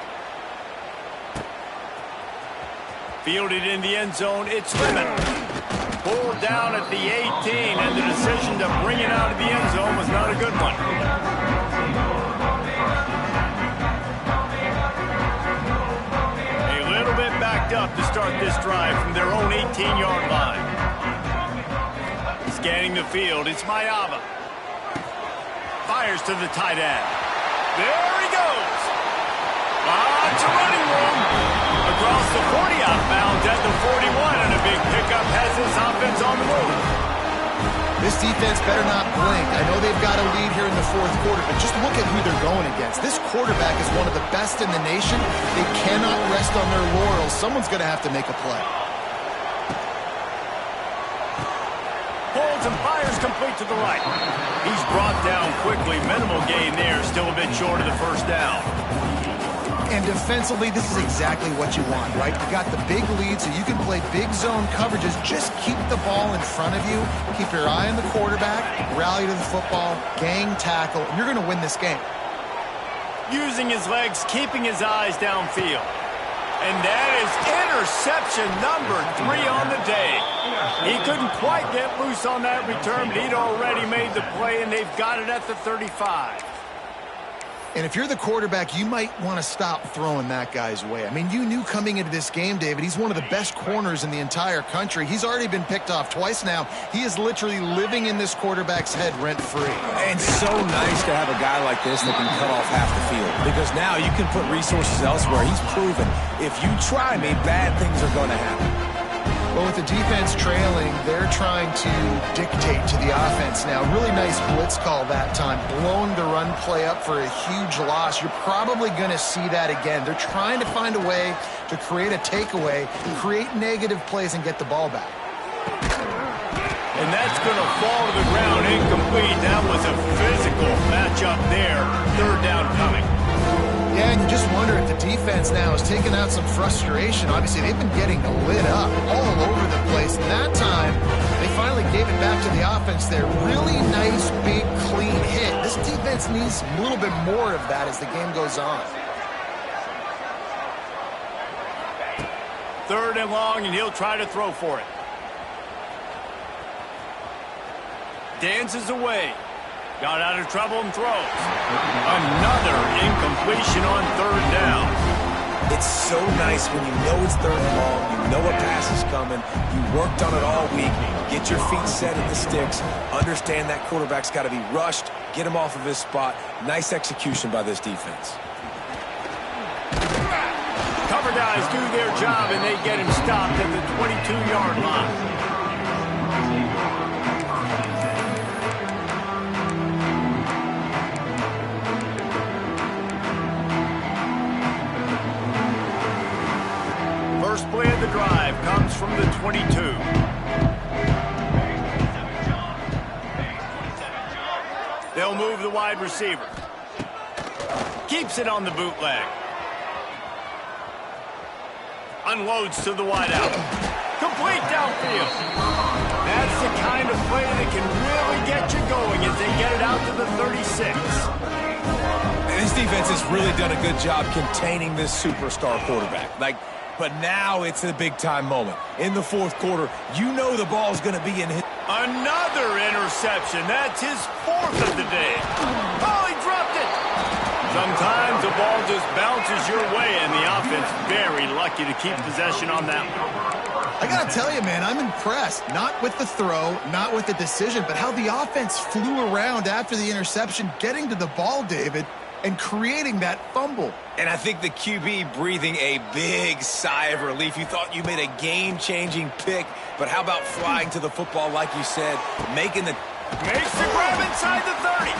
Fielded in the end zone, it's Lemon. Pulled down at the 18, and the decision to bring it out of the end zone was not a good one. A little bit backed up to start this drive from their own 18-yard line. Scanning the field, it's Mayava. Fires to the tight end. There he goes. Lots of running room. Across the 40, outbound at the 41, and a big pickup has this offense on the move. This defense better not blink. I know they've got a lead here in the fourth quarter, but just look at who they're going against. This quarterback is one of the best in the nation. They cannot rest on their laurels. Someone's going to have to make a play. Holds and fires complete to the right. He's brought down quickly. Minimal gain there. Still a bit short of the first down. And defensively, this is exactly what you want, right? You got the big lead, so you can play big zone coverages. Just keep the ball in front of you. Keep your eye on the quarterback. Rally to the football. Gang tackle. And you're going to win this game. Using his legs, keeping his eyes downfield. And that is interception number 3 on the day. He couldn't quite get loose on that return, but he'd already made the play, and they've got it at the 35. And if you're the quarterback, you might want to stop throwing that guy's way. I mean, you knew coming into this game, David, he's one of the best corners in the entire country. He's already been picked off twice now. He is literally living in this quarterback's head rent-free. And so nice to have a guy like this that can cut off half the field, because now you can put resources elsewhere. He's proven if you try me, bad things are going to happen. Well, with the defense trailing, they're trying to dictate to the offense now. Really nice blitz call that time, blowing the run play up for a huge loss. You're probably going to see that again. They're trying to find a way to create a takeaway, create negative plays, and get the ball back. And that's going to fall to the ground incomplete. That was a physical matchup there. Third down coming. Yeah, and you just wonder if the defense now is taking out some frustration. Obviously, they've been getting lit up all over the place. And that time, they finally gave it back to the offense there. Really nice, big, clean hit. This defense needs a little bit more of that as the game goes on. Third and long, and he'll try to throw for it. Dances away. Got out of trouble and throws. Another incompletion on third down. It's so nice when you know it's third and long, you know a pass is coming, you worked on it all week, get your feet set in the sticks, understand that quarterback's got to be rushed, get him off of his spot. Nice execution by this defense. Cover guys do their job, and they get him stopped at the 22-yard line. 22. They'll move the wide receiver. Keeps it on the bootleg. Unloads to the wideout. Complete downfield. That's the kind of play that can really get you going as they get it out to the 36. This defense has really done a good job containing this superstar quarterback. But now it's a big-time moment. In the fourth quarter, you know the ball's going to be in his... Another interception. That's his fourth of the day. Oh, he dropped it. Sometimes the ball just bounces your way, and the offense very lucky to keep possession on that one. I got to tell you, man, I'm impressed. Not with the throw, not with the decision, but how the offense flew around after the interception, getting to the ball, David, and creating that fumble. And I think the QB breathing a big sigh of relief. You thought you made a game-changing pick, but how about flying to the football, like you said, making the... Makes the grab inside the 30.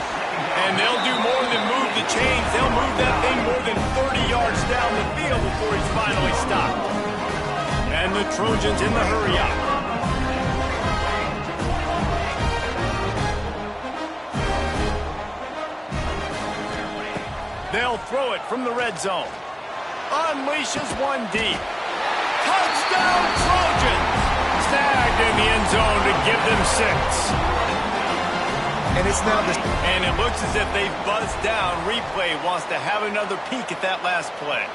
And they'll do more than move the chains. They'll move that thing more than 30 yards down the field before he's finally stopped. And the Trojans in the hurry-up. They'll throw it from the red zone. Unleashes one deep. Touchdown Trojans! Snagged in the end zone to give them 6. And it's now this. And it looks as if they've buzzed down. Replay wants to have another peek at that last play.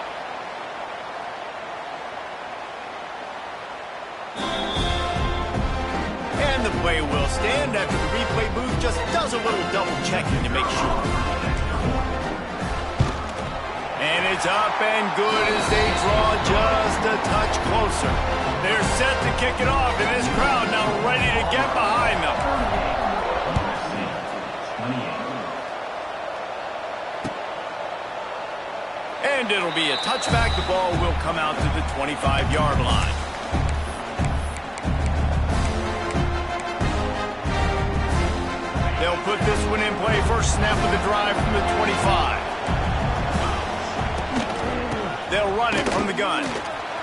And the play will stand after the replay booth just does a little double checking to make sure. And it's up and good as they draw just a touch closer. They're set to kick it off, and this crowd now ready to get behind them. And it'll be a touchback. The ball will come out to the 25-yard line. They'll put this one in play. First snap of the drive from the 25. They'll run it from the gun.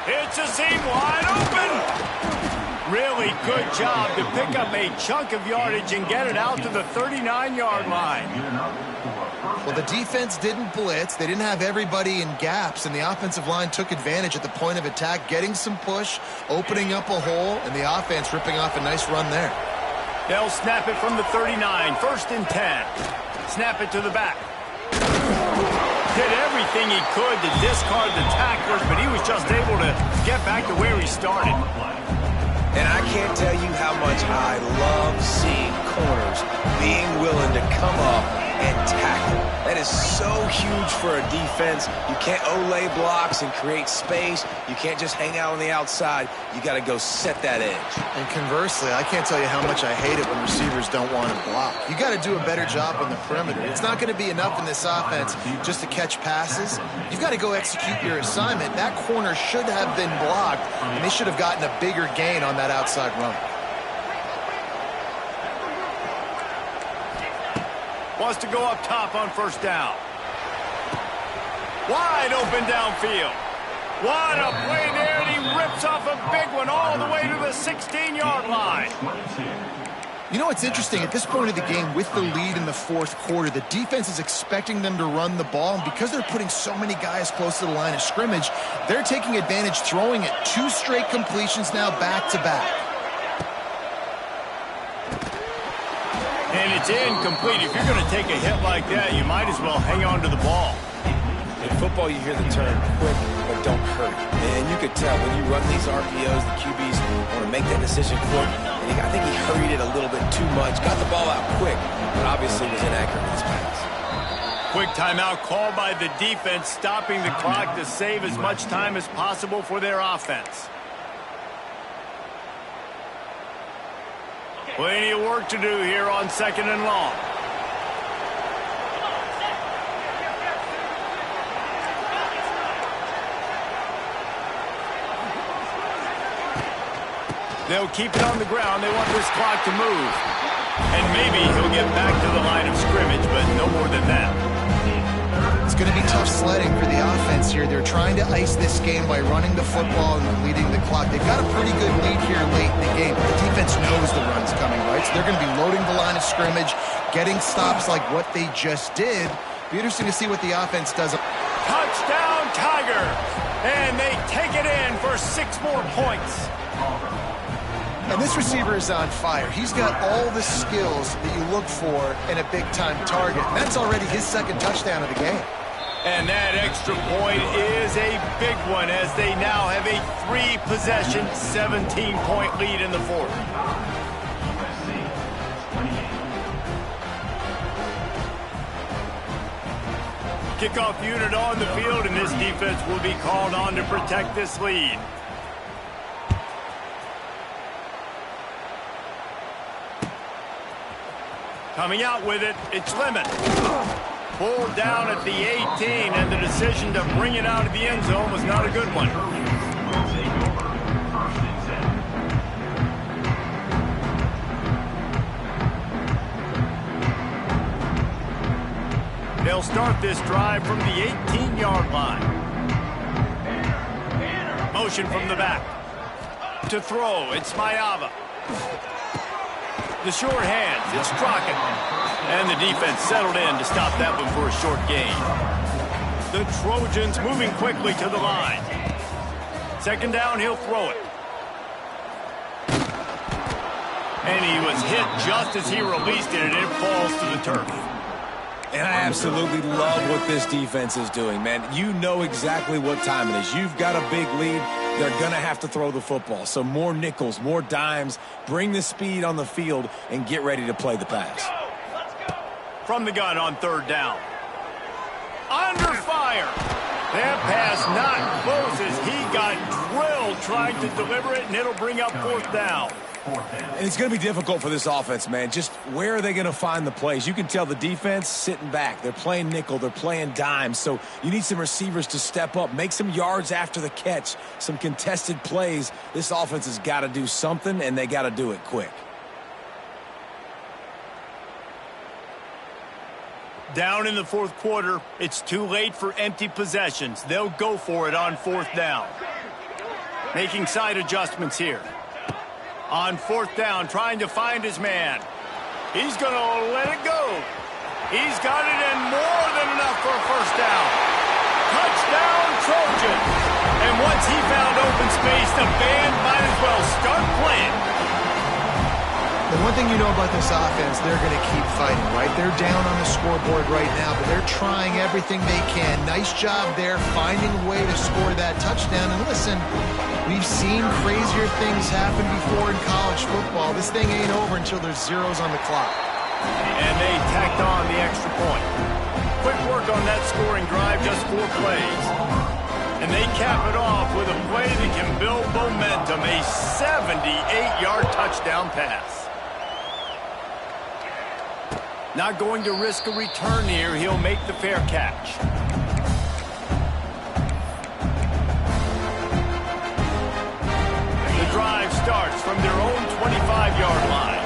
It's a seam wide open. Really good job to pick up a chunk of yardage and get it out to the 39-yard line. Well, the defense didn't blitz. They didn't have everybody in gaps, and the offensive line took advantage at the point of attack, getting some push, opening up a hole, and the offense ripping off a nice run there. They'll snap it from the 39, 1st and 10. Snap it to the back. Did everything he could to discard the tacklers, but he was just able to get back to where he started. And I can't tell you how much I love seeing corners being willing to come up and tackle. That is so huge for a defense. You can't olay blocks and create space. You can't just hang out on the outside. You got to go set that edge. And conversely, I can't tell you how much I hate it when receivers don't want to block. You got to do a better job on the perimeter. It's not going to be enough in this offense just to catch passes. You've got to go execute your assignment. That corner should have been blocked, and they should have gotten a bigger gain on that outside run. Wants to go up top on 1st down. Wide open downfield. What a play there, and he rips off a big one all the way to the 16-yard line. You know what's interesting? At this point of the game, with the lead in the 4th quarter, the defense is expecting them to run the ball, and because they're putting so many guys close to the line of scrimmage, they're taking advantage, throwing it 2 straight completions now back-to-back. And it's incomplete. If you're going to take a hit like that, you might as well hang on to the ball. In football, you hear the term quick, but don't hurry. And you could tell when you run these RPOs, the QBs want to make that decision quick. And I think he hurried it a little bit too much, got the ball out quick, but obviously was inaccurate in his pass. Quick timeout called by the defense, stopping the clock to save as much time as possible for their offense. Plenty of work to do here on 2nd and long. They'll keep it on the ground. They want this clock to move. And maybe he'll get back to the line of scrimmage, but no more than that. It's going to be tough sledding for the offense here. They're trying to ice this game by running the football and leading the clock. They've got a pretty good lead here late in the game. The defense knows the run's coming, right? So they're going to be loading the line of scrimmage, getting stops like what they just did. Be interesting to see what the offense does. Touchdown, Tiger! And they take it in for 6 more points. And this receiver is on fire. He's got all the skills that you look for in a big-time target. And that's already his 2nd touchdown of the game. And that extra point is a big one as they now have a 3-possession, 17-point lead in the 4th. USC 28. Kickoff unit on the field, and this defense will be called on to protect this lead. Coming out with it, it's Lemon. Pulled down at the 18, and the decision to bring it out of the end zone was not a good one. Will take over 1st and 10. They'll start this drive from the 18-yard line. Motion from the back. To throw, it's Mayava. The short hands, it's Crockett. And the defense settled in to stop that one for a short gain. The Trojans moving quickly to the line. 2nd down, he'll throw it. And he was hit just as he released it, and it falls to the turf. And I absolutely love what this defense is doing, man. You know exactly what time it is. You've got a big lead. They're going to have to throw the football. So more nickels, more dimes, bring the speed on the field, and get ready to play the pass. From the gun on 3rd down. Under fire. That pass not close as he got drilled trying to deliver it, and it'll bring up 4th down. And it's going to be difficult for this offense, man. Just where are they going to find the plays? You can tell the defense sitting back. They're playing nickel. They're playing dime. So you need some receivers to step up, make some yards after the catch, some contested plays. This offense has got to do something, and they got to do it quick. Down in the 4th quarter, it's too late for empty possessions. They'll go for it on 4th down. Making side adjustments here. On 4th down, trying to find his man. He's going to let it go. He's got it in more than enough for a 1st down. Touchdown, Trojans. And once he found open space, the band might as well start playing. The one thing you know about this offense, they're going to keep fighting, right? They're down on the scoreboard right now, but they're trying everything they can. Nice job there, finding a way to score that touchdown. And listen, we've seen crazier things happen before in college football. This thing ain't over until there's zeros on the clock. And they tacked on the extra point. Quick work on that scoring drive, just 4 plays. And they cap it off with a play that can build momentum, a 78-yard touchdown pass. Not going to risk a return here. He'll make the fair catch. The drive starts from their own 25-yard line.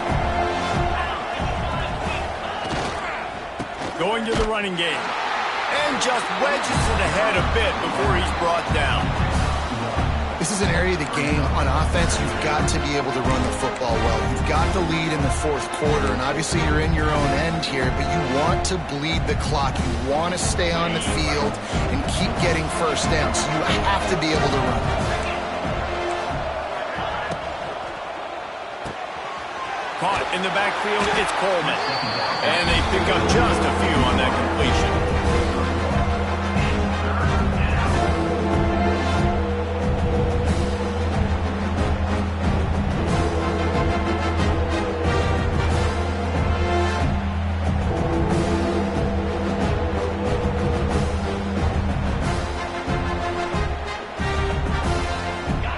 Going to the running game. And just wedges it ahead a bit before he's brought down. This is an area of the game on offense you've got to be able to run the football well. You've got the lead in the 4th quarter, and obviously you're in your own end here, but you want to bleed the clock. You want to stay on the field and keep getting 1st down, so you have to be able to run. Caught in the backfield, it's Coleman. And they pick up just a few on that completion.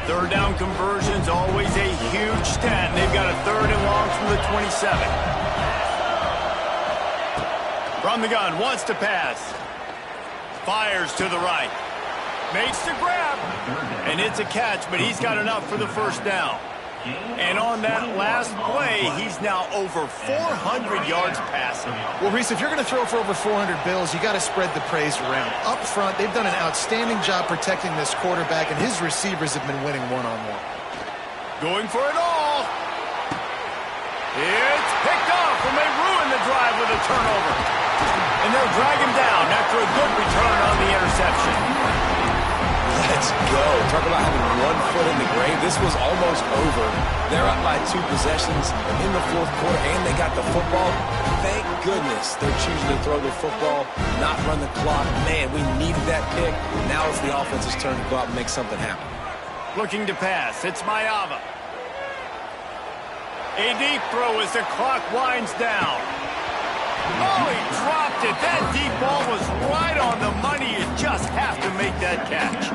3rd down conversion's always a huge stat. They've got a 3rd and long from the 27. From the gun, wants to pass. Fires to the right. Makes the grab. And it's a catch, but he's got enough for the 1st down. And on that last play, he's now over 400 yards passing. Well, Reese, if you're going to throw for over 400 bills, you got to spread the praise around. Up front, they've done an outstanding job protecting this quarterback, and his receivers have been winning one-on-one. Going for it all. It's picked off, and they ruin the drive with a turnover. And they'll drag him down after a good return on the interception. Let's go. Talk about having 1 foot in the grave. This was almost over. They're up by 2 possessions in the fourth quarter, and they got the football. Thank goodness they're choosing to throw the football, not run the clock. Man, we needed that pick. Now it's the offense's turn to go out and make something happen. Looking to pass. It's Mayava. A deep throw as the clock winds down. Oh, he dropped it. That deep ball was right on the money. You just have to make that catch.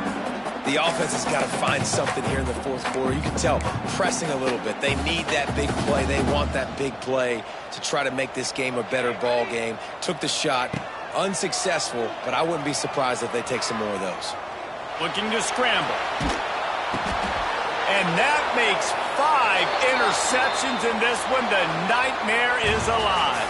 The offense has got to find something here in the fourth quarter. You can tell, pressing a little bit. They need that big play. They want that big play to try to make this game a better ball game. Took the shot, unsuccessful, but I wouldn't be surprised if they take some more of those. Looking to scramble. And that makes 5 interceptions in this one. The nightmare is alive.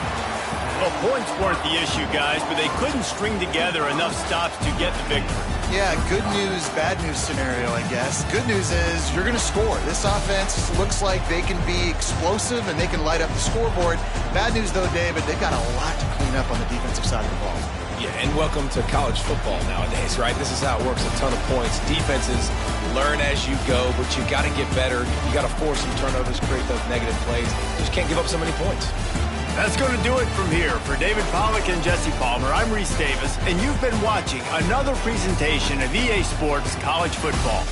Well, points weren't the issue, guys, but they couldn't string together enough stops to get the victory. Yeah, good news, bad news scenario, I guess. Good news is you're going to score. This offense looks like they can be explosive and they can light up the scoreboard. Bad news, though, David, they've got a lot to clean up on the defensive side of the ball. Yeah, and welcome to college football nowadays, right? This is how it works, a ton of points. Defenses learn as you go, but you got to get better. You got to force some turnovers, create those negative plays. You just can't give up so many points. That's going to do it from here. For David Pollack and Jesse Palmer, I'm Reese Davis, and you've been watching another presentation of EA Sports College Football.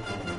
quarter.